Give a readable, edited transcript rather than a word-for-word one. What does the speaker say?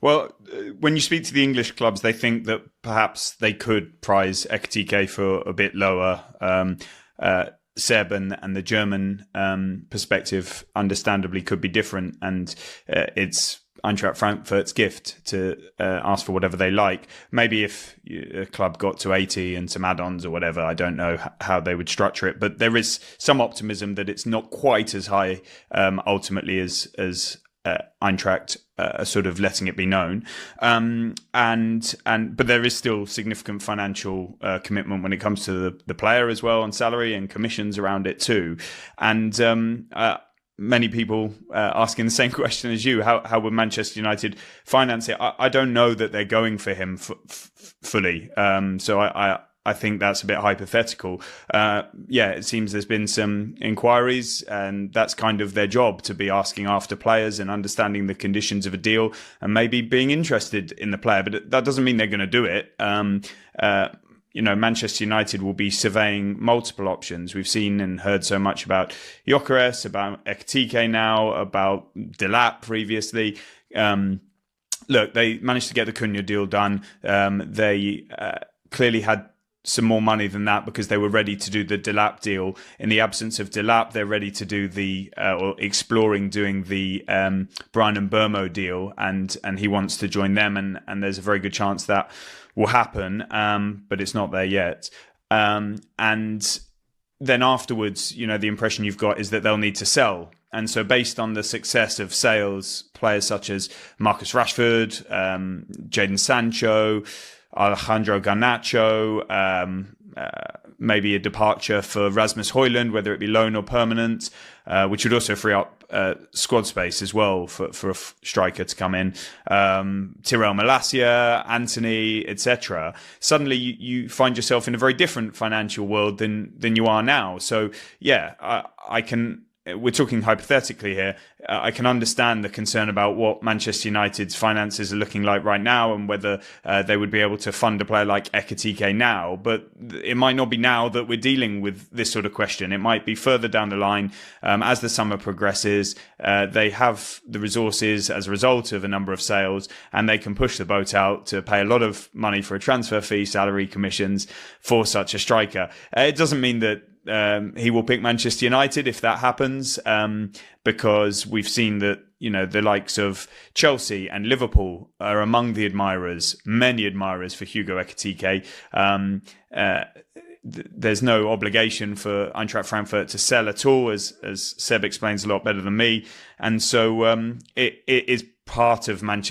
Well, when you speak to the English clubs, they think that perhaps they could prize Ekitike for a bit lower. Seb and the German perspective, understandably, could be different, and it's Eintracht Frankfurt's gift to ask for whatever they like. Maybe if a club got to 80 and some add-ons or whatever, I don't know how they would structure it. But there is some optimism that it's not quite as high ultimately as Eintracht sort of letting it be known, but there is still significant financial commitment when it comes to the player as well, on salary and commissions around it too, and many people asking the same question as you: how would Manchester United finance it? I don't know that they're going for him fully, so I think that's a bit hypothetical. It seems there's been some inquiries, and that's kind of their job, to be asking after players and understanding the conditions of a deal and maybe being interested in the player. But that doesn't mean they're going to do it. Manchester United will be surveying multiple options. We've seen and heard so much about Gyökeres, about Ekitike now, about Delap previously. Look, they managed to get the Cunha deal done. They clearly had some more money than that because they were ready to do the Delap deal. In the absence of Delap, they're ready to do or exploring doing the Brian and Burmo deal, and he wants to join them, and there's a very good chance that will happen, but it's not there yet. And then afterwards, the impression you've got is that they'll need to sell. And so based on the success of sales, players such as Marcus Rashford, Jadon Sancho, Alejandro Garnacho, maybe a departure for Rasmus Højlund, whether it be loan or permanent, which would also free up squad space as well for a striker to come in. Tyrell Malacia, Anthony, etc. Suddenly you find yourself in a very different financial world than you are now. So yeah, I can. We're talking hypothetically here. I can understand the concern about what Manchester United's finances are looking like right now and whether they would be able to fund a player like Ekitike now. But it might not be now that we're dealing with this sort of question. It might be further down the line as the summer progresses. They have the resources as a result of a number of sales, and they can push the boat out to pay a lot of money for a transfer fee, salary, commissions for such a striker. It doesn't mean that he will pick Manchester United if that happens, because we've seen that the likes of Chelsea and Liverpool are among the many admirers for Hugo Ekitike. There's no obligation for Eintracht Frankfurt to sell at all, as Seb explains a lot better than me, and so it is part of Manchester